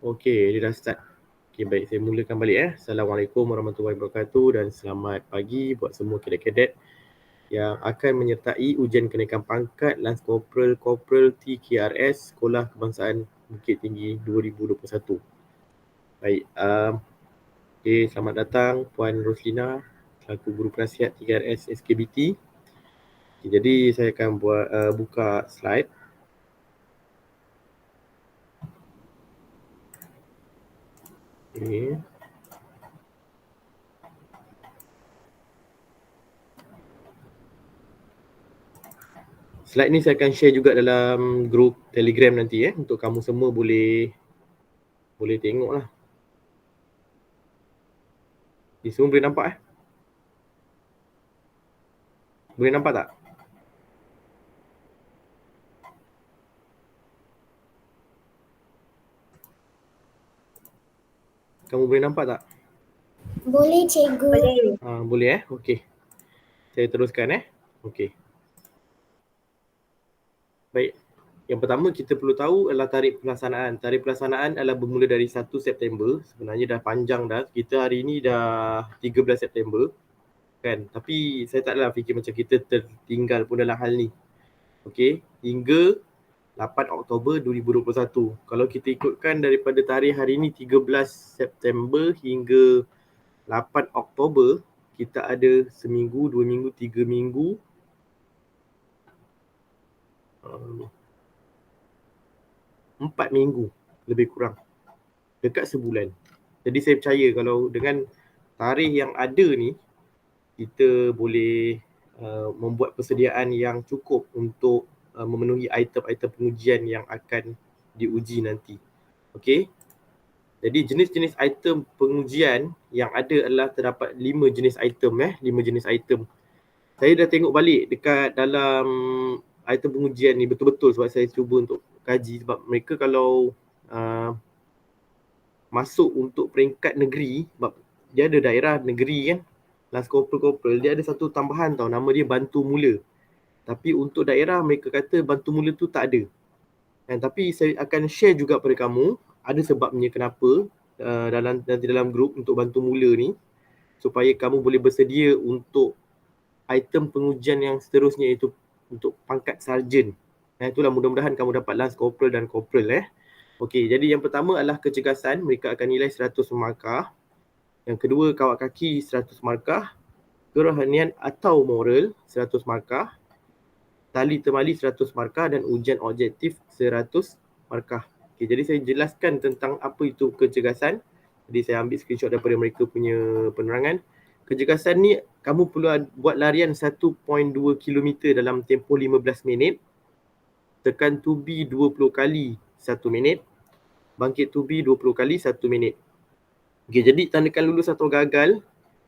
Okey, dia dah start. Okey, baik, saya mulakan balik. Assalamualaikum warahmatullahi wabarakatuh dan selamat pagi buat semua kadet-kadet yang akan menyertai ujian kenaikan pangkat Lance Corporal TKRS Sekolah Kebangsaan Bukit Tinggi 2021. Baik, okey, selamat datang Puan Roslina selaku Guru Penasihat TKRS SKBT. Okay, jadi saya akan buka slide. Okay. Slide ni saya akan share juga dalam grup Telegram nanti untuk kamu semua boleh tengok lah. Semua boleh nampak Boleh nampak tak? Kamu boleh nampak tak? Boleh, cikgu. Boleh Okey. Saya teruskan Okey. Baik. Yang pertama kita perlu tahu adalah tarikh pelaksanaan. Tarikh pelaksanaan adalah bermula dari 1 September. Sebenarnya dah panjang dah. Kita hari ni dah 13 September. Kan? Tapi saya tak adalah fikir macam kita tertinggal pun dalam hal ni. Okey. Hingga 8 Oktober 2021. Kalau kita ikutkan daripada tarikh hari ni 13 September hingga 8 Oktober, kita ada seminggu, 2 minggu, 3 minggu, 4 minggu lebih kurang. Dekat sebulan. Jadi saya percaya kalau dengan tarikh yang ada ni, kita boleh membuat persediaan yang cukup untuk memenuhi item-item pengujian yang akan diuji nanti. Okey. Jadi jenis-jenis item pengujian yang ada adalah terdapat 5 jenis item 5 jenis item. Saya dah tengok balik dekat dalam item pengujian ni betul-betul sebab saya cuba untuk kaji sebab mereka kalau masuk untuk peringkat negeri, sebab dia ada daerah negeri kan, Lance Corporal dia ada satu tambahan tau, nama dia bantu mula. Tapi untuk daerah mereka kata bantu mula tu tak ada. Tapi saya akan share juga pada kamu ada sebabnya kenapa nanti dalam grup untuk bantu mula ni, supaya kamu boleh bersedia untuk item pengujian yang seterusnya itu untuk pangkat sarjan. Itulah mudah-mudahan kamu dapat Lance Corporal dan Corporal Okey, jadi yang pertama adalah kecergasan, mereka akan nilai 100 markah. Yang kedua, kawat kaki 100 markah. Kerohanian atau moral 100 markah. Tali temali 100 markah dan ujian objektif 100 markah. Okey, jadi saya jelaskan tentang apa itu kecergasan. Jadi saya ambil screenshot daripada mereka punya penerangan. Kecergasan ni kamu perlu buat larian 1.2 km dalam tempoh 15 minit. Tekan tubi 20 kali 1 minit. Bangkit tubi 20 kali 1 minit. Okey, jadi tandakan lulus atau gagal.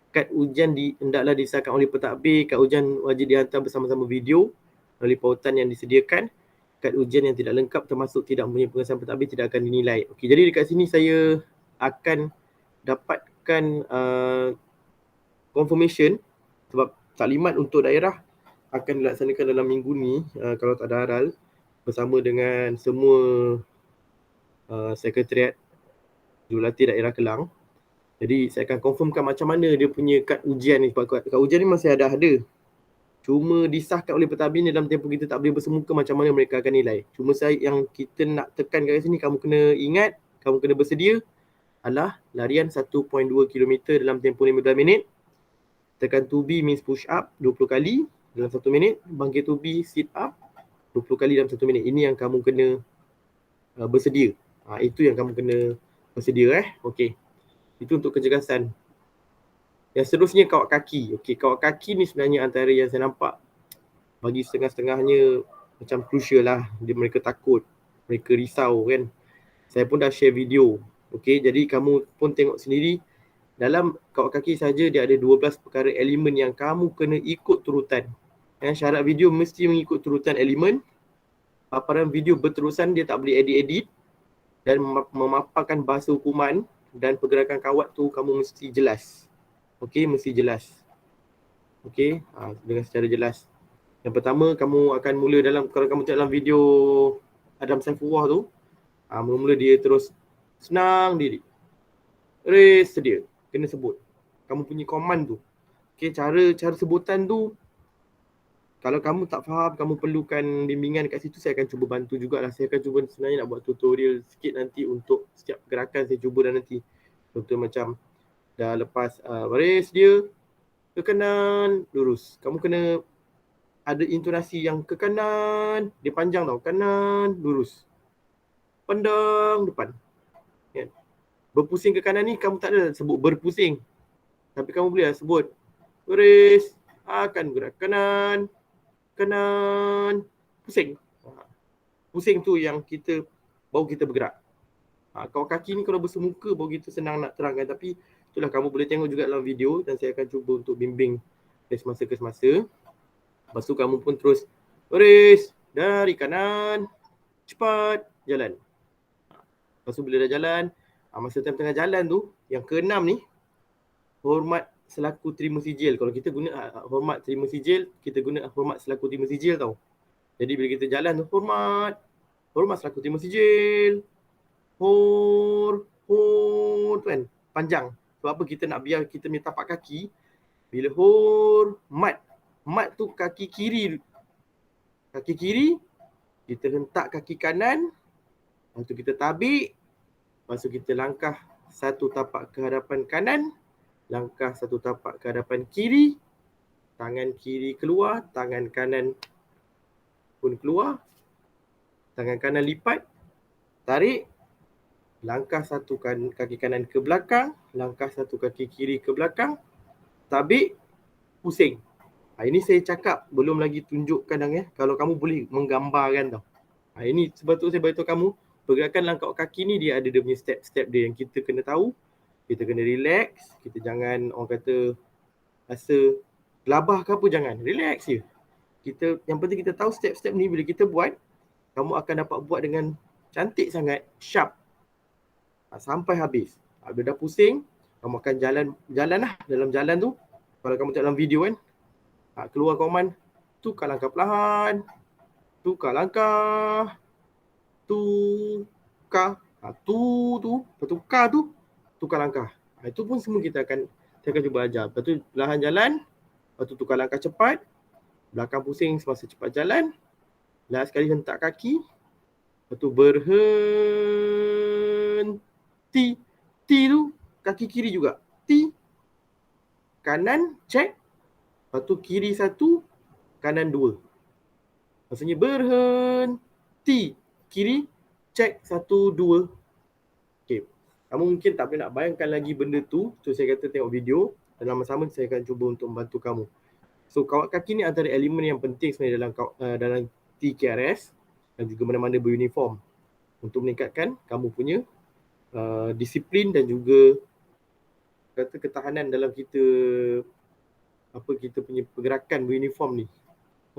Kad ujian hendaklah disahkan oleh pentadbir. Kad ujian wajib dihantar bersama-sama video melalui pautan yang disediakan. Kad ujian yang tidak lengkap termasuk tidak mempunyai pengesahan pentadbir tidak akan dinilai. Okey, jadi dekat sini saya akan dapatkan confirmation sebab taklimat untuk daerah akan dilaksanakan dalam minggu ni kalau tak ada haral bersama dengan semua sekretariat Jurulatih Daerah Kelang. Jadi saya akan confirmkan macam mana dia punya kad ujian ni sebab kad ujian ni masih ada. Cuma disahkan oleh pentadbir dalam tempoh kita tak boleh bersemuka macam mana mereka akan nilai. Cuma saya yang kita nak tekan kat sini, kamu kena ingat, kamu kena bersedia adalah larian 1.2 km dalam tempoh 15 minit. Tekan tubi means push up 20 kali dalam 1 minit. Bangkit tubi sit up 20 kali dalam 1 minit. Ini yang kamu kena bersedia. Itu yang kamu kena bersedia Okey. Itu untuk kecergasan. Yang seterusnya kawat kaki. Okey, kawat kaki ni sebenarnya antara yang saya nampak bagi setengah-setengahnya macam crucial lah. Mereka takut, mereka risau kan. Saya pun dah share video. Okey, jadi kamu pun tengok sendiri. Dalam kawat kaki saja dia ada 12 perkara elemen yang kamu kena ikut turutan. Syarat video mesti mengikut turutan elemen. Paparan video berterusan, dia tak boleh edit-edit. Dan memaparkan bahasa hukuman dan pergerakan kawat tu kamu mesti jelas. Okey, mesti jelas. Okey, dengan secara jelas. Yang pertama, kamu akan mula dalam, kalau kamu tengok dalam video Adam Saifullah tu, mula-mula dia terus Senang diri. Raise sedia. Kena sebut. Kamu punya command tu. Okay, cara sebutan tu, kalau kamu tak faham, kamu perlukan bimbingan kat situ, saya akan cuba bantu jugalah. Saya akan cuba sebenarnya nak buat tutorial sikit nanti untuk setiap gerakan saya cuba dah nanti. Contoh macam dah lepas baris dia, ke kanan, lurus. Kamu kena ada intonasi yang ke kanan, dia panjang tau. Kanan, lurus. Pandang, depan. Kan? Berpusing ke kanan ni, kamu tak ada sebut berpusing. Tapi kamu boleh lah sebut baris, akan gerak kanan, kanan, pusing. Pusing tu yang kita, baru kita bergerak. Kalau kaki ni kalau bersemuka baru kita senang nak terangkan. Tapi itulah, kamu boleh tengok juga dalam video dan saya akan cuba untuk bimbing dari semasa ke semasa. Lepas tu kamu pun terus baris, dari kanan, cepat, jalan. Lepas tu bila dah jalan, masa tengah jalan tu, yang keenam ni, hormat selaku terima sijil. Kalau kita guna hormat terima sijil, kita guna hormat selaku terima sijil tau. Jadi bila kita jalan tu, hormat selaku terima sijil. Hor tu kan, panjang. Sebab apa, kita nak biar kita punya tapak kaki, bila mat tu kaki kiri, kita hentak kaki kanan, lepas tu kita tabik, lepas tu kita langkah satu tapak ke hadapan kanan, langkah satu tapak ke hadapan kiri, tangan kiri keluar, tangan kanan pun keluar, tangan kanan lipat, tarik, langkah satu kaki kanan ke belakang, langkah satu kaki kiri ke belakang, tabik, pusing. Ini saya cakap, belum lagi tunjukkan kalau kamu boleh menggambarkan tau. Ini sebab tu saya beritahu kamu, pergerakan langkah kaki ni dia ada dia punya step-step dia yang kita kena tahu. Kita kena relax, kita jangan orang kata rasa gelabah ke apa, jangan. Relax je. Yang penting kita tahu step-step ni bila kita buat, kamu akan dapat buat dengan cantik sangat, sharp. Sampai habis. Bila dah pusing, kamu akan jalan lah dalam jalan tu. Kalau kamu tengok dalam video kan, keluar command, tukar langkah perlahan, tukar langkah, tukar, tukar tu, tukar langkah. Itu pun semua saya akan cuba ajar. Lepas tu perlahan jalan, lepas tu tukar langkah cepat, belakang pusing semasa cepat jalan, last sekali hentak kaki, lepas tu berhenti. T tu kaki kiri juga. T, kanan, check. Lepas tu kiri satu, kanan dua. Maksudnya berhenti. Kiri, check, satu, dua. Okay. Kamu mungkin tak boleh nak bayangkan lagi benda tu. So saya kata tengok video. Dan sama-sama saya akan cuba untuk membantu kamu. So kawat kaki ni antara elemen yang penting sebenarnya dalam TKRS. Dan juga mana-mana beruniform. Untuk meningkatkan kamu punya disiplin dan juga ketahanan dalam kita punya pergerakan beruniform ni.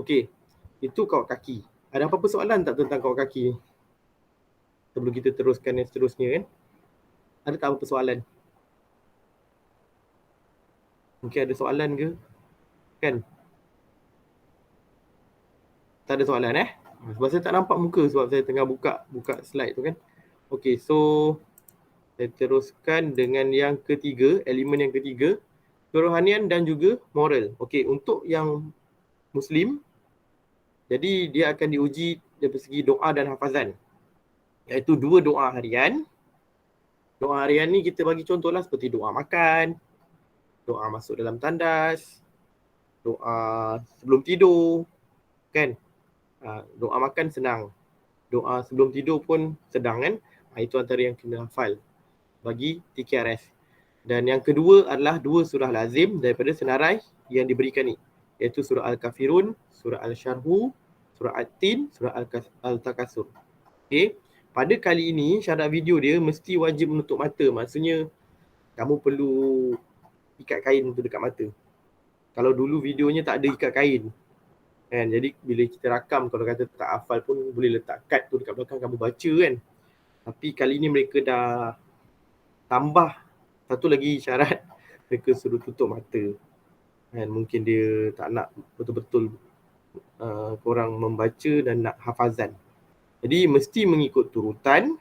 Okey, itu kawat kaki. Ada apa-apa soalan tak tentang kawat kaki ni? Sebelum kita teruskan yang seterusnya kan? Ada tak apa-apa soalan? Mungkin ada soalan ke? Kan? Tak ada soalan sebab saya tak nampak muka sebab saya tengah buka slide tu kan. Okey, so saya teruskan dengan yang ketiga, elemen yang ketiga, kerohanian dan juga moral. Okey, untuk yang Muslim, jadi dia akan diuji dari segi doa dan hafazan. Iaitu 2 doa harian. Doa harian ni kita bagi contohlah seperti doa makan, doa masuk dalam tandas, doa sebelum tidur, kan? Doa makan senang. Doa sebelum tidur pun sedang kan? Itu antara yang kena hafal bagi TKRS. Dan yang kedua adalah 2 surah lazim daripada senarai yang diberikan ni, iaitu surah Al-Kafirun, surah Al-Syarhu, surah At-Tin, surah Al-Takasur. Okay. Pada kali ini syarat video dia mesti wajib menutup mata. Maksudnya kamu perlu ikat kain tu dekat mata. Kalau dulu videonya tak ada ikat kain kan, jadi bila kita rakam kalau kata tak hafal pun boleh letak kad tu dekat belakang kamu baca kan. Tapi kali ni mereka dah tambah satu lagi syarat, mereka suruh tutup mata kan. Mungkin dia tak nak betul-betul korang membaca dan nak hafazan. Jadi mesti mengikut turutan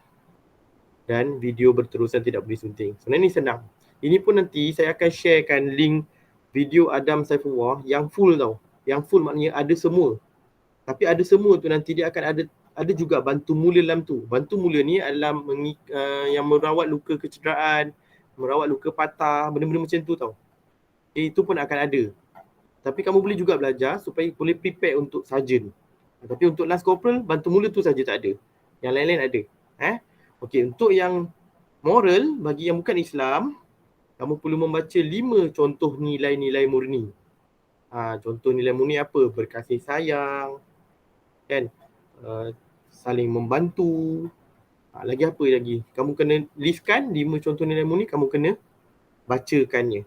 dan video berterusan tidak boleh sunting. Sebenarnya ni senang. Ini pun nanti saya akan sharekan link video Adam Saifullah yang full tau. Yang full maknanya ada semua. Tapi ada semua tu nanti dia akan ada juga bantu mula dalam tu. Bantu mula ni adalah yang merawat luka kecederaan, merawat luka patah, benda-benda macam tu tau. Itu pun akan ada. Tapi kamu boleh juga belajar supaya boleh prepare untuk sarjan. Tapi untuk lance corporal, bantu mula tu saja tak ada. Yang lain-lain ada. Okey, untuk yang moral, bagi yang bukan Islam, kamu perlu membaca 5 contoh nilai-nilai murni. Contoh nilai murni apa? Berkasih sayang, kan? Saling membantu. Lagi apa lagi? Kamu kena listkan 5 contoh nilai murni, kamu kena bacakannya.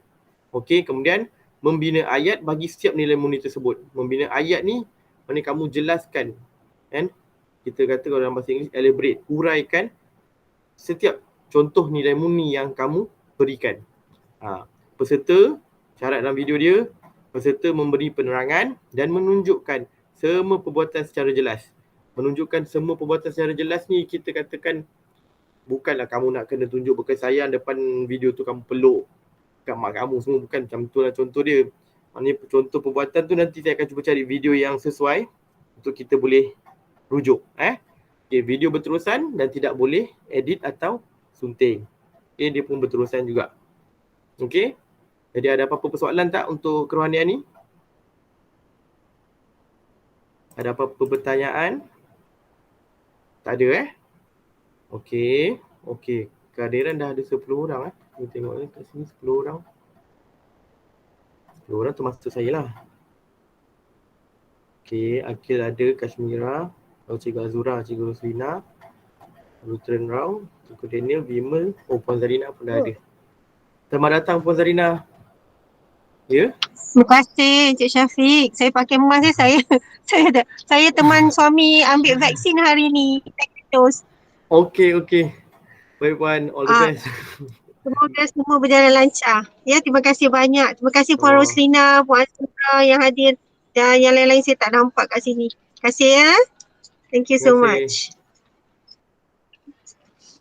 Okey, kemudian membina ayat bagi setiap nilai murni tersebut. Membina ayat ni, mana kamu jelaskan, kan? Kita kata kalau dalam bahasa Inggeris, elaborate, huraikan setiap contoh nilai murni yang kamu berikan. Peserta, syarat dalam video dia, peserta memberi penerangan dan menunjukkan semua perbuatan secara jelas. Menunjukkan semua perbuatan secara jelas ni kita katakan bukanlah kamu nak kena tunjuk bekas sayang depan video tu kamu peluk kat mak kamu semua, bukan macam tu lah contoh dia. Maknanya contoh perbuatan tu nanti saya akan cuba cari video yang sesuai untuk kita boleh rujuk. Okay, video berterusan dan tidak boleh edit atau sunting. Okay, dia pun berterusan juga. Okay, jadi ada apa-apa persoalan tak untuk kerohanian ni? Ada apa-apa pertanyaan? Tak ada Okey. Kehadiran dah ada 10 orang Kita tengok kat sini 10 orang. 10 orang termasuk saya lah. Okey, Akil ada, Kashmira, Cikgu Azura, Cikgu Roslina, Lutran Rao, Cikgu Daniel, Bimal, Puan Zarina pun dah ada. Selamat datang Puan Zarina. Ya? Terima kasih Encik Syafiq. Saya pakai mask saya teman suami ambil vaksin hari ni. Okey. Baik Puan, all the best. Semoga semua berjalan lancar. Ya, terima kasih banyak. Terima kasih Puan Roslina, Puan Azura yang hadir dan yang lain-lain saya tak nampak kat sini. Terima kasih ya. Thank you so much.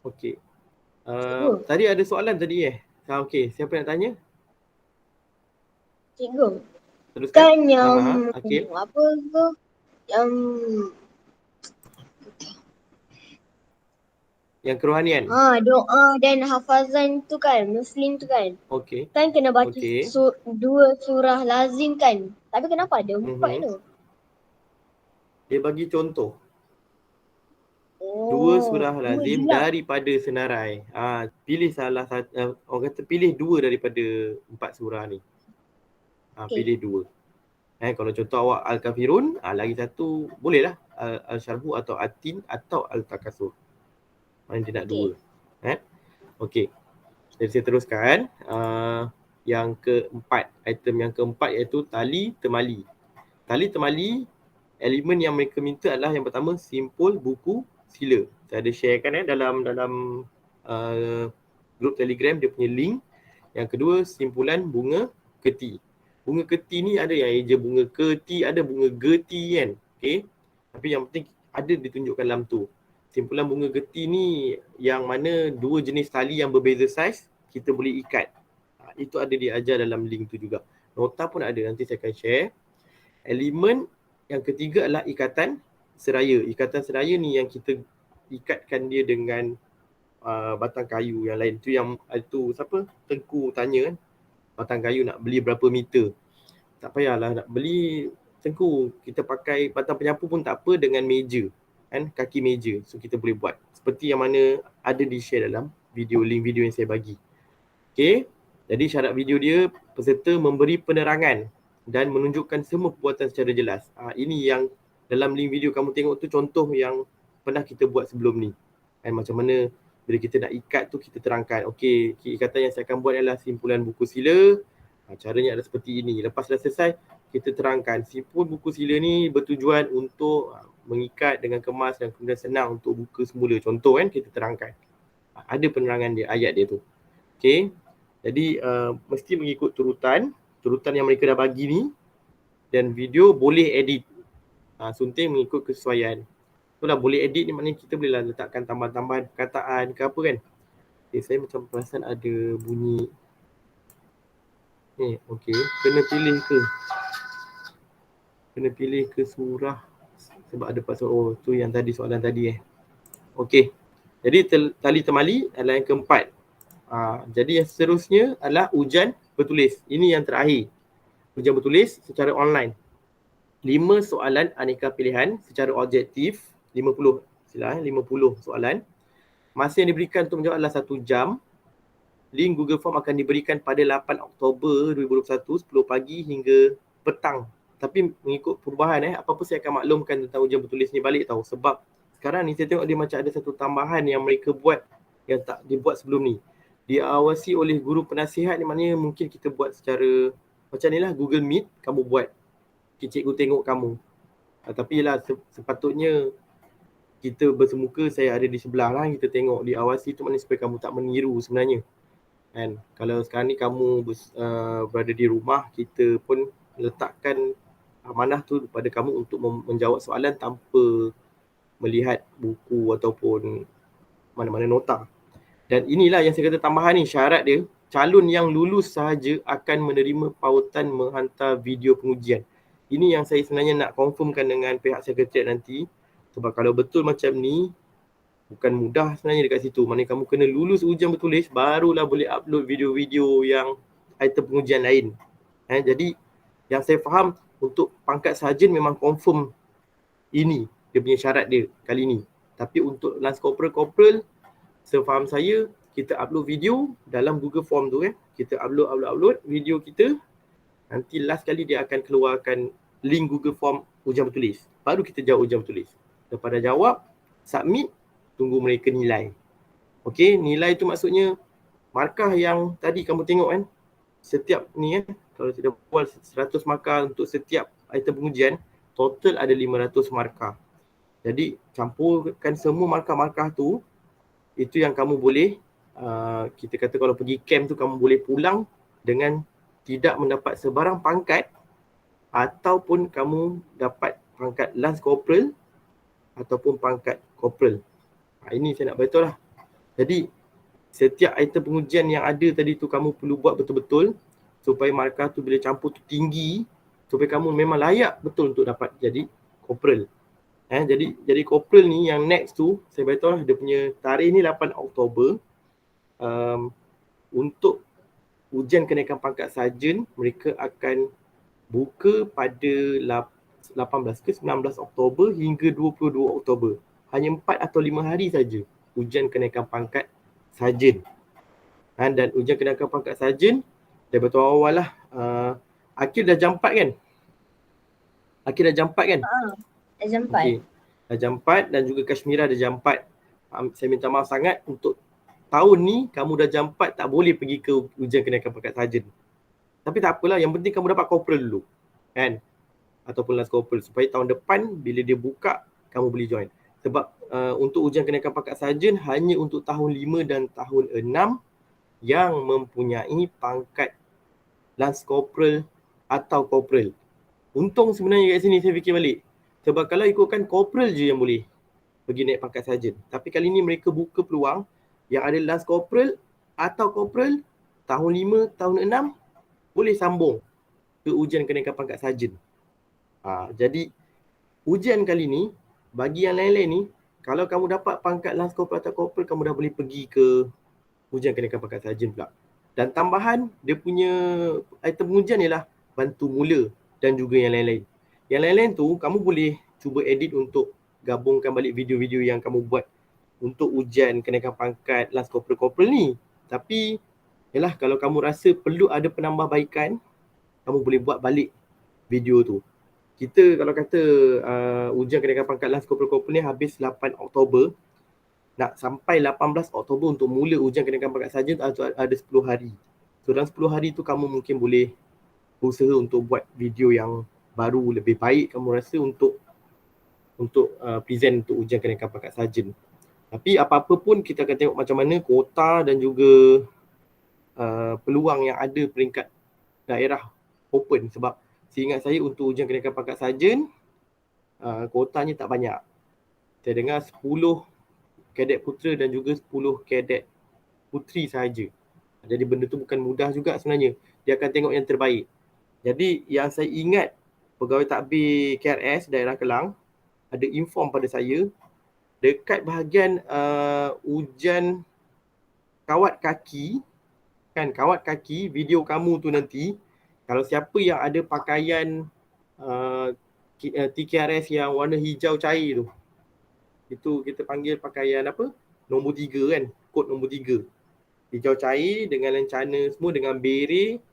Okey. Tadi ada soalan tadi okey, siapa nak tanya? Cikgu. Teruskan. Kan yang Akil. apa tu? Yang kerohanian. Doa dan hafazan tu kan, Muslim tu kan. Okey. Kan kena baca 2 surah lazim kan. Tapi kenapa ada 4 tu? Dia bagi contoh. 2 surah lazim daripada senarai. Pilih salah satu, orang kata pilih 2 daripada 4 surah ni. Pilih 2. Kalau contoh awak Al-Kafirun, lagi satu bolehlah Al-Syarhu atau At-Tin atau Al-Takasur. Mana dia nak 2. Okey. Jadi saya teruskan. Yang keempat, item yang keempat iaitu tali temali. Tali temali, elemen yang mereka minta adalah yang pertama simpul buku sila. Saya ada sharekan dalam grup Telegram dia punya link. Yang kedua simpulan bunga keti. Bunga keti ni ada yang eja bunga keti, ada bunga geti kan. Okey. Tapi yang penting ada ditunjukkan dalam tu. Simpulan bunga geti ni yang mana 2 jenis tali yang berbeza saiz kita boleh ikat. Itu ada diajar dalam link tu juga. Nota pun ada, nanti saya akan share. Elemen yang ketiga adalah ikatan seraya. Ikatan seraya ni yang kita ikatkan dia dengan batang kayu yang lain. Itu siapa? Tengku tanya kan. Batang kayu nak beli berapa meter. Tak payahlah nak beli Tengku. Kita pakai batang penyapu pun tak apa dengan meja. Kan, kaki meja. So kita boleh buat. Seperti yang mana ada di share dalam link video yang saya bagi. Okay. Jadi syarat video dia, peserta memberi penerangan dan menunjukkan semua perbuatan secara jelas. Ini yang dalam link video kamu tengok tu contoh yang pernah kita buat sebelum ni. Macam mana bila kita nak ikat tu kita terangkan. Okey, ikatan yang saya akan buat adalah simpulan buku sila. Caranya adalah seperti ini. Lepas dah selesai, kita terangkan simpul buku sila ni bertujuan untuk mengikat dengan kemas dan kemudian senang untuk buka semula. Contoh kan, kita terangkan. Ada penerangan dia, ayat dia tu. Okey. Jadi mesti mengikut turutan yang mereka dah bagi ni, dan video boleh edit. Sunting mengikut kesesuaian. Itulah boleh edit ni, maknanya kita boleh lah letakkan tambahan-tambahan perkataan ke apa kan. Okay, saya macam perasan ada bunyi ni. Okay, kena pilih ke surah sebab ada pasal, oh tu yang tadi soalan tadi Okay, jadi tali temali adalah yang keempat. Jadi yang seterusnya adalah ujian bertulis. Ini yang terakhir. Ujian bertulis secara online. 5 soalan aneka pilihan secara objektif, 50 soalan. Masa yang diberikan untuk menjawab adalah 1 jam. Link Google Form akan diberikan pada 8 Oktober 2021, 10 pagi hingga petang. Tapi mengikut perubahan apa-apa saya akan maklumkan tentang ujian bertulis ni balik tahu. Sebab sekarang ni saya tengok dia macam ada satu tambahan yang mereka buat yang tak dibuat sebelum ni. Diawasi oleh guru penasihat ni, maknanya mungkin kita buat secara macam ni lah, Google Meet kamu buat. Cikgu tengok kamu. Tapi lah sepatutnya kita bersemuka, saya ada di sebelah lah, kita tengok. Diawasi tu maknanya supaya kamu tak meniru sebenarnya. Kan? Kalau sekarang ni kamu berada di rumah, kita pun letakkan amanah tu pada kamu untuk menjawab soalan tanpa melihat buku ataupun mana-mana nota. Dan inilah yang saya kata tambahan ni, syarat dia, calon yang lulus sahaja akan menerima pautan menghantar video pengujian. Ini yang saya sebenarnya nak confirmkan dengan pihak sekretariat nanti. Sebab kalau betul macam ni, bukan mudah sebenarnya dekat situ. Maknanya kamu kena lulus ujian bertulis, barulah boleh upload video-video yang item pengujian lain. Jadi yang saya faham, untuk pangkat sarjan memang confirm ini dia punya syarat dia kali ni. Tapi untuk lance corporal, sefaham saya, kita upload video dalam Google Form tu kita upload video kita. Nanti last kali dia akan keluarkan link Google Form ujian bertulis. Baru kita jawab ujian bertulis. Lepas dah jawab, submit, tunggu mereka nilai. Okey, nilai tu maksudnya markah yang tadi kamu tengok setiap ni kalau kita buat 100 markah untuk setiap item pengujian, total ada 500 markah. Jadi campurkan semua markah-markah tu, itu yang kamu boleh, kita kata kalau pergi camp tu kamu boleh pulang dengan tidak mendapat sebarang pangkat, ataupun kamu dapat pangkat lance corporal ataupun pangkat corporal. Ini saya nak beritahu lah. Jadi setiap item pengujian yang ada tadi tu kamu perlu buat betul-betul supaya markah tu bila campur tu tinggi, supaya kamu memang layak betul untuk dapat jadi corporal. Jadi corporal ni yang next tu saya beritahu lah, dia punya tarikh ni 8 Oktober. Untuk ujian kenaikan pangkat sarjan, mereka akan buka pada 18 ke 19 Oktober hingga 22 Oktober. Hanya 4 atau 5 hari saja ujian kenaikan pangkat sarjan. Dan ujian kenaikan pangkat sarjan, saya beritahu awal lah, Akil dah jam 4 kan? Akil dah jam 4 kan? Dah jam 4. Okay. Dah jam 4 dan juga Kashmira dah jam 4. Saya minta maaf sangat, untuk tahun ni kamu dah jam 4 tak boleh pergi ke ujian kenaikan pangkat sarjan. Tapi tak apalah, yang penting kamu dapat corporal dulu. Kan? Ataupun lance corporal, supaya tahun depan bila dia buka, kamu boleh join. Sebab untuk ujian kenaikan pangkat sarjan hanya untuk tahun 5 dan tahun 6 yang mempunyai pangkat lance corporal atau corporal. Untung sebenarnya kat sini saya fikir balik. Sebab kalau ikutkan corporal je yang boleh pergi naik pangkat sarjan. Tapi kali ni mereka buka peluang yang ada lance corporal atau corporal tahun 5, tahun 6 boleh sambung ke ujian kenaikan pangkat sarjan. Jadi ujian kali ni bagi yang lain-lain ni, kalau kamu dapat pangkat lance corporal atau corporal, kamu dah boleh pergi ke ujian kenaikan pangkat sarjan pula. Dan tambahan dia punya item pengujian ialah bantu mula dan juga yang lain-lain. Yang lain-lain tu kamu boleh cuba edit untuk gabungkan balik video-video yang kamu buat untuk ujian kenaikan pangkat lance corporal ni. Tapi yalah, kalau kamu rasa perlu ada penambahbaikan, kamu boleh buat balik video tu. Kita kalau kata ujian kenaikan pangkat lance corporal ni habis 8 Oktober, nak sampai 18 Oktober untuk mula ujian kenaikan pangkat sarjan ada 10 hari. So dalam 10 hari tu kamu mungkin boleh berusaha untuk buat video yang baru, lebih baik kamu rasa untuk present untuk ujian kenaikan pangkat sarjan. Tapi apa-apa pun kita akan tengok macam mana kuota dan juga peluang yang ada peringkat daerah open. Sebab seingat saya untuk ujian kenaikan pangkat sarjan kuotanya tak banyak. Saya dengar 10 kadet putera dan juga 10 kadet puteri sahaja. Jadi benda tu bukan mudah juga sebenarnya. Dia akan tengok yang terbaik. Jadi yang saya ingat, pegawai takbir KRS daerah Kelang ada inform pada saya dekat bahagian ujian kawat kaki, kan, kawat kaki video kamu tu nanti, kalau siapa yang ada pakaian TKRS yang warna hijau cair tu, itu kita panggil pakaian apa? Nombor 3 kan, kod nombor 3. Hijau cair dengan lencana semua, dengan beret,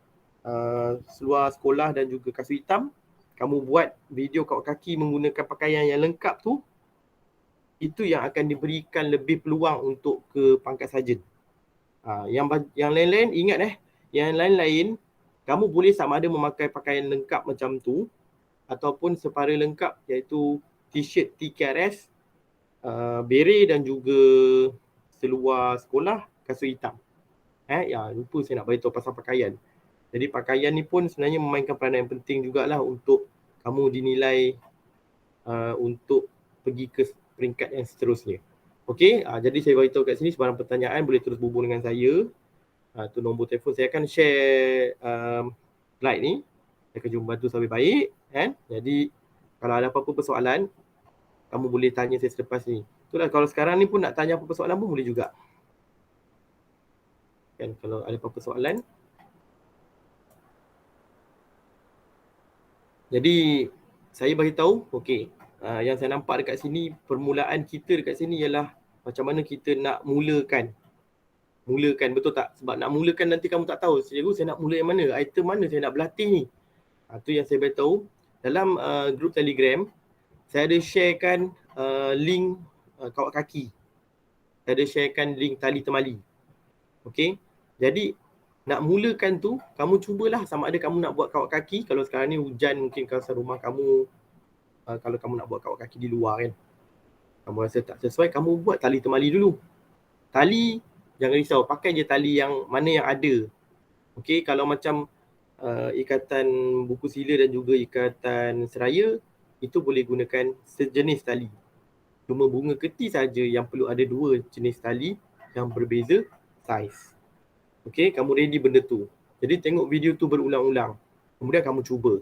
seluar sekolah dan juga kasut hitam. Kamu buat video kawat kaki menggunakan pakaian yang lengkap tu, itu yang akan diberikan lebih peluang untuk ke pangkat sarjan. Yang lain-lain ingat yang lain-lain kamu boleh sama ada memakai pakaian lengkap macam tu ataupun separa lengkap, iaitu t-shirt TKRS, beret dan juga seluar sekolah, kasut hitam. Lupa saya nak beritahu pasal pakaian. Jadi pakaian ni pun sebenarnya memainkan peranan yang penting jugalah untuk kamu dinilai untuk pergi ke peringkat yang seterusnya. Okey, jadi saya beritahu kat sini, sebarang pertanyaan boleh terus hubung dengan saya. Tu nombor telefon. Saya akan share slide ni. Saya akan cuba bantu sampai baik, kan? Jadi kalau ada apa-apa persoalan, kamu boleh tanya saya selepas ni. Itulah, kalau sekarang ni pun nak tanya apa-apa soalan pun boleh juga. Kan, kalau ada apa-apa soalan. Jadi saya bagi tahu, okey. Yang saya nampak dekat sini, permulaan kita dekat sini ialah macam mana kita nak mulakan, betul tak? Sebab nak mulakan nanti kamu tak tahu, cikgu saya nak mula yang mana, item mana saya nak berlatih ni. Tu yang saya beritahu. Dalam grup Telegram, saya ada sharekan link kawat kaki. Saya ada sharekan link tali temali. Okey. Jadi nak mulakan tu, kamu cubalah sama ada kamu nak buat kawat kaki. Kalau sekarang ni hujan, mungkin kawasan rumah kamu, kalau kamu nak buat kawat kaki di luar kan, kamu rasa tak sesuai, kamu buat tali temali dulu. Tali, jangan risau, pakai je tali yang mana yang ada. Okey, kalau macam ikatan buku sila dan juga ikatan seraya, itu boleh gunakan sejenis tali. Cuma bunga keti saja yang perlu ada 2 jenis tali yang berbeza saiz. Okey, kamu ready benda tu. Jadi tengok video tu berulang-ulang. Kemudian kamu cuba.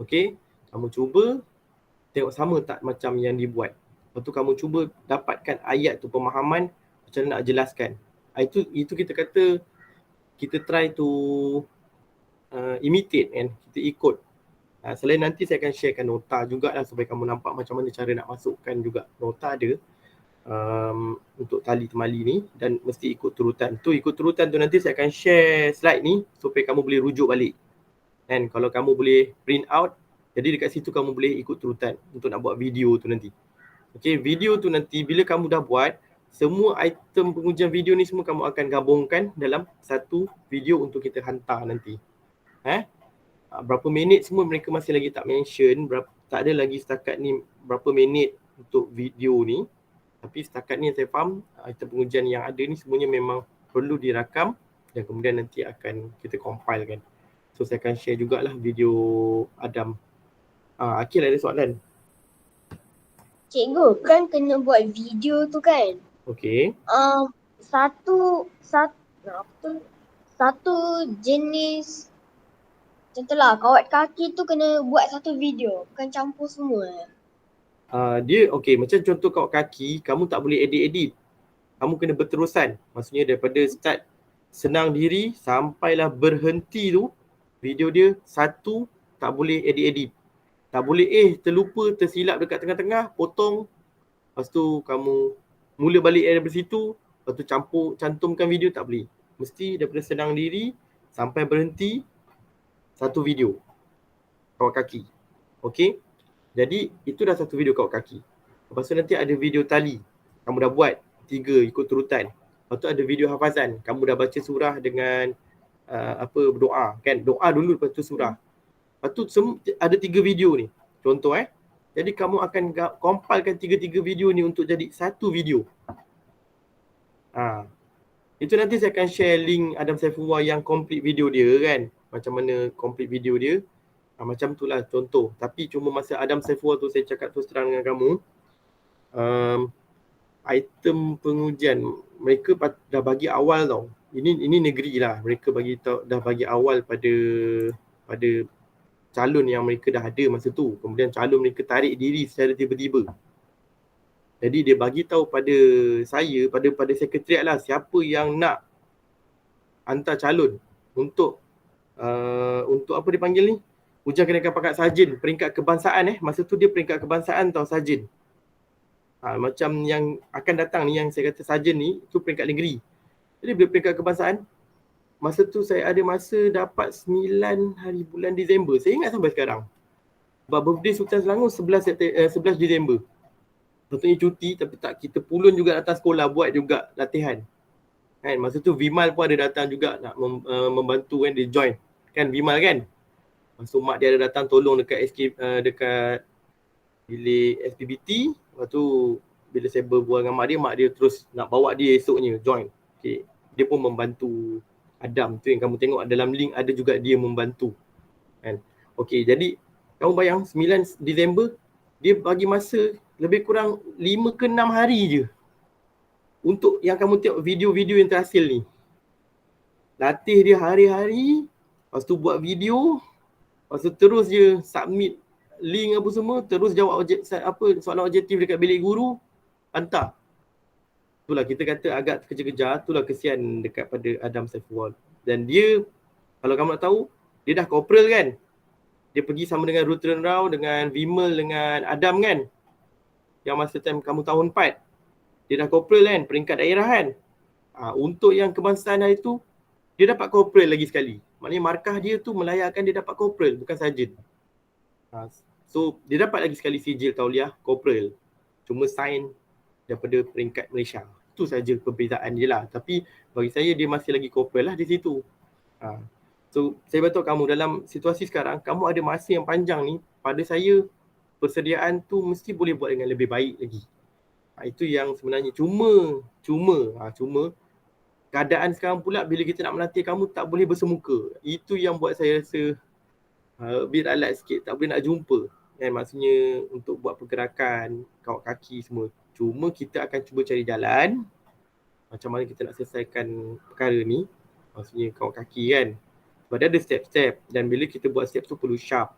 Okey, kamu cuba, tengok sama tak macam yang dibuat. Lepas tu kamu cuba dapatkan ayat tu, pemahaman macam mana nak jelaskan. Itu kita kata, kita try to imitate kan, kita ikut. Selain nanti saya akan sharekan nota jugalah supaya kamu nampak macam mana cara nak masukkan juga. Nota ada untuk tali temali ni dan mesti ikut turutan. Ikut turutan tu nanti saya akan share slide ni supaya kamu boleh rujuk balik. And kalau kamu boleh print out, jadi dekat situ kamu boleh ikut turutan untuk nak buat video tu nanti. Okay, video tu nanti bila kamu dah buat, semua item pengujian video ni semua kamu akan gabungkan dalam satu video untuk kita hantar nanti. Berapa minit semua mereka masih lagi tak mention, tak ada lagi setakat ni berapa minit untuk video ni. Tapi setakat ni yang saya faham, item pengujian yang ada ni semuanya memang perlu dirakam dan kemudian nanti akan kita compile kan. So saya akan share jugalah video Adam. Akil ada soalan? Cikgu, kan kena buat video tu kan? Okey. Satu jenis, contohlah kawat kaki tu kena buat satu video, bukan campur semua. Dia okey, macam contoh kawat kaki, kamu tak boleh edit-edit. Kamu kena berterusan. Maksudnya daripada start senang diri sampailah berhenti tu, video dia satu, tak boleh edit-edit. Tak boleh terlupa, tersilap dekat tengah-tengah, potong. Lepas tu kamu mula balik dari situ, lepas tu cantumkan video, tak boleh. Mesti daripada senang diri sampai berhenti, satu video kawat kaki. Okey? Jadi itu dah satu video kawat kaki. Lepas tu nanti ada video tali. Kamu dah buat 3 ikut turutan. Lepas tu ada video hafazan. Kamu dah baca surah dengan berdoa kan. Doa dulu lepas tu surah. Lepas tu ada 3 video ni. Contoh Jadi kamu akan compilekan 3 video ni untuk jadi satu video. Itu nanti saya akan share link Adam Saifullah yang complete video dia kan. Macam mana complete video dia. Macam tu lah contoh. Tapi cuma masa Adam Saifullah tu saya cakap terus terang dengan kamu, item pengujian mereka dah bagi awal tau. Ini negeri lah, mereka bagi tahu dah bagi awal pada calon yang mereka dah ada masa tu. Kemudian calon mereka tarik diri secara tiba-tiba. Jadi dia bagi tahu pada saya, pada sekretariat lah, siapa yang nak hantar calon untuk apa dipanggil ni? Ujian kenaikan pangkat sarjan peringkat kebangsaan masa tu dia peringkat kebangsaan tau sarjan. Macam yang akan datang ni yang saya kata sarjan ni tu peringkat negeri. Jadi bila peringkat kebangsaan, masa tu saya ada masa dapat 9 hari bulan Disember. Saya ingat sampai sekarang. Sebab birthday Sultan Selangor 11 Disember. Tentunya cuti tapi tak, kita pulun juga datang sekolah buat juga latihan. Kan masa tu Vimal pun ada datang juga nak membantu kan, dia join. Kan Vimal kan. So mak dia ada datang tolong dekat dekat bilik SPBT. Lepas tu bila saya berbual dengan mak dia terus nak bawa dia esoknya join. Okay. Dia pun membantu Adam tu yang kamu tengok dalam link, ada juga dia membantu. Kan. Okay, jadi kamu bayang 9 Disember dia bagi masa lebih kurang 5 ke 6 hari je untuk yang kamu tengok video-video yang terhasil ni. Latih dia hari-hari, lepas tu buat video, lepas tu terus je submit link apa semua, terus jawab soalan objektif dekat bilik guru, hantar. Itulah kita kata agak terkejar-kejar, itulah kesian dekat pada Adam Saifullah. Dan dia, kalau kamu nak tahu, dia dah corporal kan. Dia pergi sama dengan Rutran Rao, dengan Vimal, dengan Adam kan. Yang masa time kamu tahun 4. Dia dah corporal kan, peringkat daerah kan. Untuk yang kebangsaan hari tu, dia dapat corporal lagi sekali. Maknanya markah dia tu melayakkan dia dapat corporal, bukan sarjan. So dia dapat lagi sekali sijil tauliah corporal. Cuma sign daripada peringkat Malaysia. Itu saja perbezaan je lah. Tapi bagi saya dia masih lagi corporal lah di situ. So saya beritahu kamu dalam situasi sekarang, kamu ada masa yang panjang ni, pada saya persediaan tu mesti boleh buat dengan lebih baik lagi. Itu yang sebenarnya cuma keadaan sekarang pula bila kita nak melatih kamu tak boleh bersemuka. Itu yang buat saya rasa bit alat sikit, tak boleh nak jumpa. Maksudnya untuk buat pergerakan, kawat kaki semua. Cuma kita akan cuba cari jalan macam mana kita nak selesaikan perkara ni. Maksudnya kawat kaki kan. Sebab dia ada step-step dan bila kita buat step tu perlu sharp.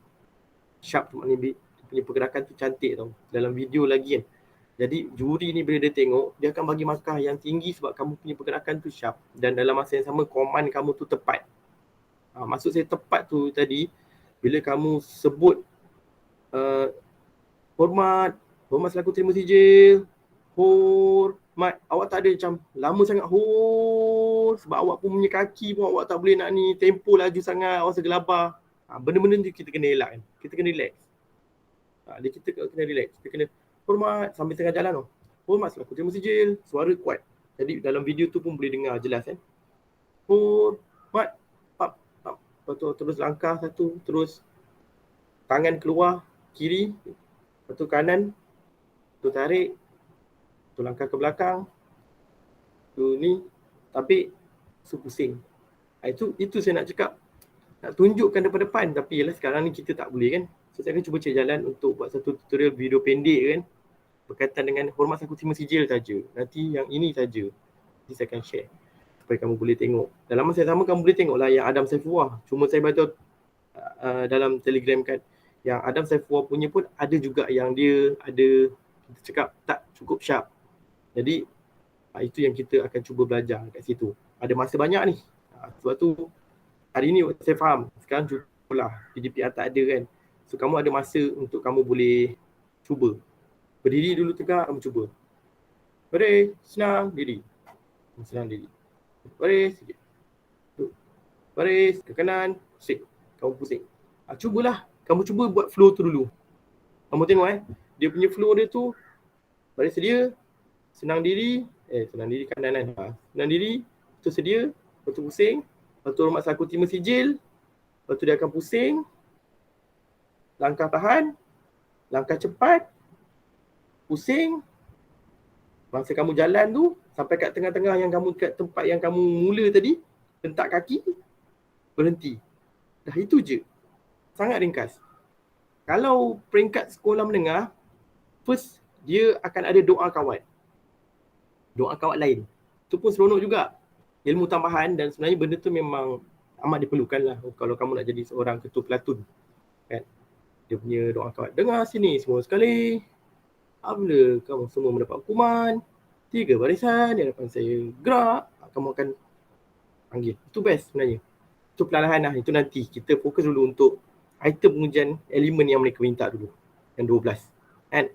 Sharp tu maknanya punya pergerakan tu cantik tau. Dalam video lagi kan. Jadi juri ni bila dia tengok, dia akan bagi markah yang tinggi sebab kamu punya pergerakan tu sharp. Dan dalam masa yang sama, command kamu tu tepat. Maksud saya tepat tu tadi, bila kamu sebut hormat selaku terima sijil, hormat, awak tak ada macam lama sangat sebab awak pun punya kaki pun awak tak boleh nak ni, tempo laju sangat, awak segelabah. Benda-benda tu kita kena elak kan, kita kena relax. Kita kena relax, kita kena hormat sambil tengah jalan tau. Hormat selaku terima sijil, suara kuat. Jadi dalam video tu pun boleh dengar jelas kan. Hormat, pap. Lepas tu terus langkah satu, terus tangan keluar kiri, lepas tu kanan, tu tarik, tu langkah ke belakang, tu ni, tapi su pusing. Itu saya nak cakap, nak tunjukkan depan-depan, tapi yalah sekarang ni kita tak boleh kan. So saya akan cuba cari jalan untuk buat satu tutorial video pendek kan, berkaitan dengan hormat selaku terima sijil saja. Nanti yang ini saja, nanti saya akan share supaya kamu boleh tengok. Dalam masa yang sama kamu boleh tengoklah yang Adam Saifullah. Cuma saya baca dalam Telegram kan, yang Adam Saifullah punya pun ada juga yang dia ada, kita cakap tak cukup sharp. Jadi itu yang kita akan cuba belajar kat situ. Ada masa banyak ni. Sebab tu hari ni saya faham. Sekarang cubalah, PDPR tak ada kan. So kamu ada masa untuk kamu boleh cuba. Berdiri dulu tegak, kamu cuba. Baris, senang, diri. Senang diri. Baris, sikit. Baris, ke kanan, pusing. Kamu pusing. Cubalah. Kamu cuba buat flow tu dulu. Kamu tengok dia punya flow dia tu, baris sedia, senang diri, senang diri kanan kan. Senang diri, tu sedia, lepas tu pusing, lepas tu hormat selaku terima sijil, lepas tu dia akan pusing, langkah tahan, langkah cepat, pusing, masa kamu jalan tu, sampai kat tengah-tengah yang kamu, kat tempat yang kamu mula tadi, hentak kaki, berhenti. Dah itu je. Sangat ringkas. Kalau peringkat sekolah menengah, first dia akan ada doa kawat. Doa kawat lain. Itu pun seronok juga. Ilmu tambahan dan sebenarnya benda tu memang amat diperlukan lah kalau kamu nak jadi seorang ketua pelatun. Kan? Dia punya doa kawat. Dengar sini semua sekali. Apabila kamu semua mendapat hukuman, 3 barisan di hadapan saya gerak, kamu akan panggil. Itu best sebenarnya. Itu perlahan lah. Itu nanti kita fokus dulu untuk item pengujian elemen yang mereka minta dulu. Yang 12. Kan?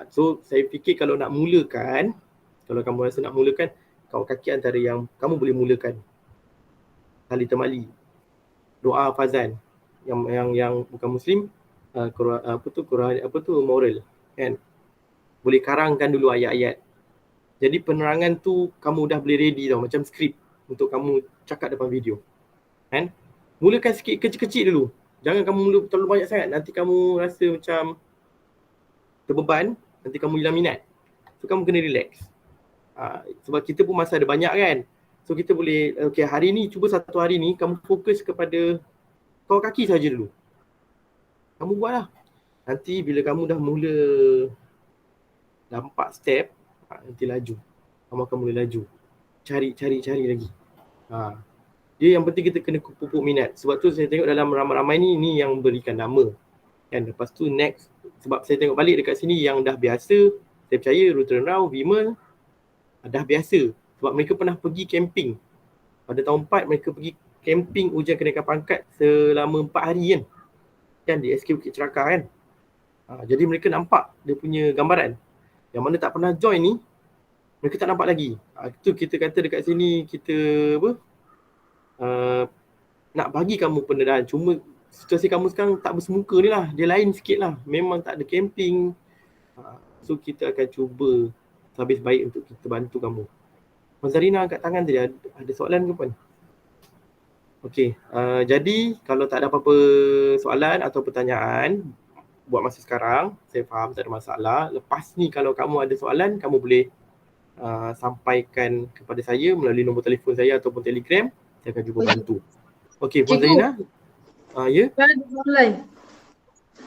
So saya fikir kalau nak mulakan, kalau kamu rasa nak mulakan, kawat kaki antara yang kamu boleh mulakan. Tali temali, doa fazan, yang bukan muslim, moral, kan? Boleh karangkan dulu ayat-ayat. Jadi penerangan tu kamu dah boleh ready tau, macam skrip untuk kamu cakap depan video. Kan? Mulakan sikit kecil-kecil dulu. Jangan kamu mula terlalu banyak sangat, nanti kamu rasa macam terbeban, nanti kamu hilang minat. So kamu kena relax. Sebab kita pun masa ada banyak kan. So kita boleh, okay, hari ni cuba satu hari ni kamu fokus kepada kawat kaki saja dulu. Kamu buatlah. Nanti bila kamu dah mula dah 4 step, nanti laju. Kamu akan mula laju. Cari lagi. Dia yang penting kita kena pupuk minat. Sebab tu saya tengok dalam ramai-ramai ni yang berikan nama. Kan, lepas tu next, sebab saya tengok balik dekat sini yang dah biasa, saya percaya Ruth Rao, Vimal dah biasa. Sebab mereka pernah pergi camping. Pada tahun 4 mereka pergi camping ujian kenaikan pangkat selama 4 hari kan. Kan di SK Bukit Cerakah kan. Jadi mereka nampak dia punya gambaran. Yang mana tak pernah join ni, mereka tak nampak lagi. Itu kita kata dekat sini kita nak bagi kamu pendedahan. Cuma situasi kamu sekarang tak bersemuka ni lah. Dia lain sikit lah. Memang tak ada camping. So kita akan cuba habis baik untuk kita bantu kamu. Puan Zarina angkat tangan tadi. Ada soalan ke puan? Okey. Jadi kalau tak ada apa-apa soalan atau pertanyaan buat masa sekarang, saya faham tak ada masalah. Lepas ni kalau kamu ada soalan, kamu boleh sampaikan kepada saya melalui nombor telefon saya ataupun Telegram. Saya akan cuba bantu. Okey, Puan Zarina. Ya? Ada soalan.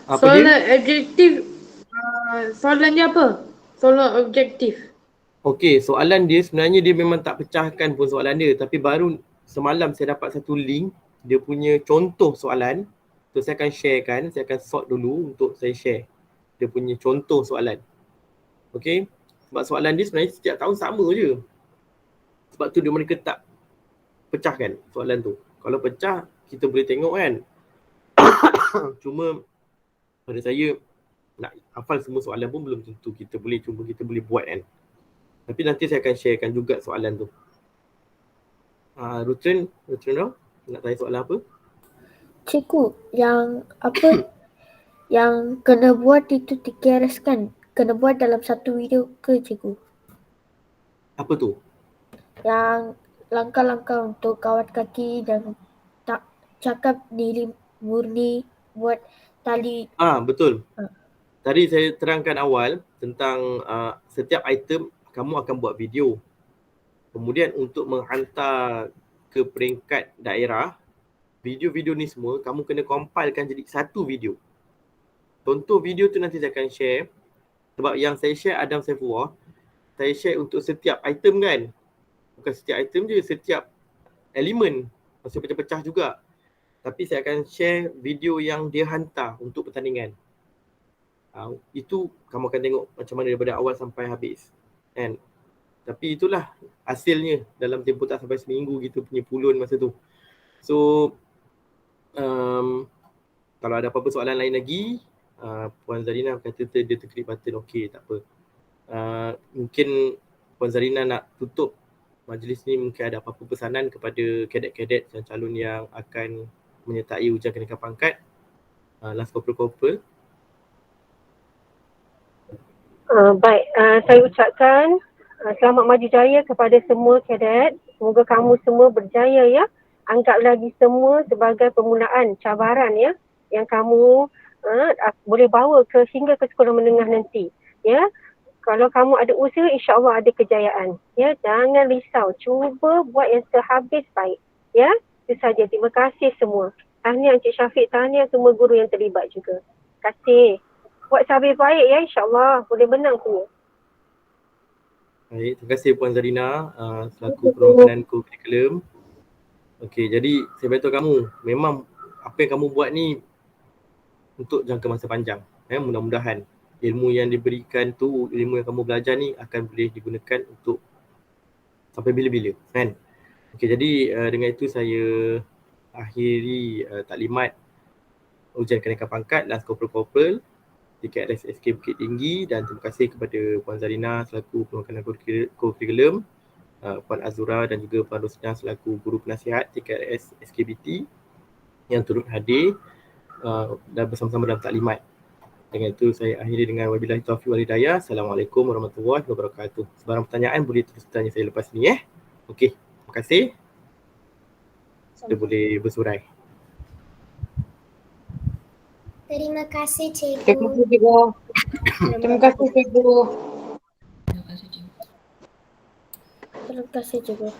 Apa soalan dia? objektif. Soalan dia apa? Soalan objektif. Okey, soalan dia sebenarnya dia memang tak pecahkan pun soalan dia. Tapi baru semalam saya dapat satu link. Dia punya contoh soalan. So saya akan sharekan. Saya akan sort dulu untuk saya share. Dia punya contoh soalan. Okey. Sebab soalan dia sebenarnya setiap tahun sama je. Sebab tu mereka tak pecahkan soalan tu. Kalau pecah, kita boleh tengok kan. Cuma pada saya nak hafal semua soalan pun belum tentu kita boleh buat kan. Tapi nanti saya akan sharekan juga soalan tu. Rutren nak tanya soalan apa? Cikgu, yang apa yang kena buat itu TKRS kan? Kena buat dalam satu video ke cikgu? Apa tu? Yang langkah-langkah untuk kawat kaki dan tak cakap diri murni buat tali. Betul. Tadi saya terangkan awal tentang setiap item kamu akan buat video. Kemudian untuk menghantar ke peringkat daerah, video-video ni semua kamu kena compilekan jadi satu video. Contoh video tu nanti saya akan share. Sebab yang saya share Adam Saifullah, saya share untuk setiap item kan. Bukan setiap item je, setiap elemen. Maksudnya pecah-pecah juga. Tapi saya akan share video yang dia hantar untuk pertandingan. Itu kamu akan tengok macam mana daripada awal sampai habis. Kan? Tapi itulah hasilnya dalam tempoh tak sampai seminggu kita punya pulun masa tu. So, kalau ada apa-apa soalan lain lagi, Puan Zarina kata dia terklip button, okey, tak apa. Mungkin Puan Zarina nak tutup majlis ni, mungkin ada apa-apa pesanan kepada kadet-kadet dan calon yang akan menyertai ujian kenaikan pangkat, last corporal. Baik, saya ucapkan selamat maju jaya kepada semua kadet. Semoga kamu semua berjaya ya. Anggaplah lagi semua sebagai permulaan cabaran ya yang kamu boleh bawa hingga ke sekolah menengah nanti ya. Kalau kamu ada usaha, insya-Allah ada kejayaan ya. Jangan risau, cuba buat yang sehabis baik ya. Itu saja. Terima kasih semua. Tahniah Encik Syafiq, tahniah semua guru yang terlibat juga. Terima kasih. Buat sabir baik ya, insyaAllah. Boleh menang tu. Baik, terima kasih Puan Zarina selaku perwakilan kurikulum. Okey, jadi saya beritahu kamu, memang apa yang kamu buat ni untuk jangka masa panjang. Mudah-mudahan ilmu yang diberikan tu, ilmu yang kamu belajar ni akan boleh digunakan untuk sampai bila-bila, kan? Okey, jadi dengan itu saya akhiri taklimat ujian kenaikan pangkat Lance Corporal TKRS SK Bukit Tinggi, dan terima kasih kepada Puan Zarina selaku perwakilan kurikulum, Puan Azura dan juga Puan Rosna selaku guru penasihat TKRS SKBT yang turut hadir dan bersama-sama dalam taklimat. Dengan itu saya akhiri dengan wabillahi taufiq wal hidayah. Assalamualaikum warahmatullahi wabarakatuh. Sebarang pertanyaan boleh terus tanya saya lepas ni Okey, terima kasih. Kita boleh bersurai. Terima kasih Terima cikgu. kasih cikgu. Terima kasih cikgu. Terima kasih cikgu.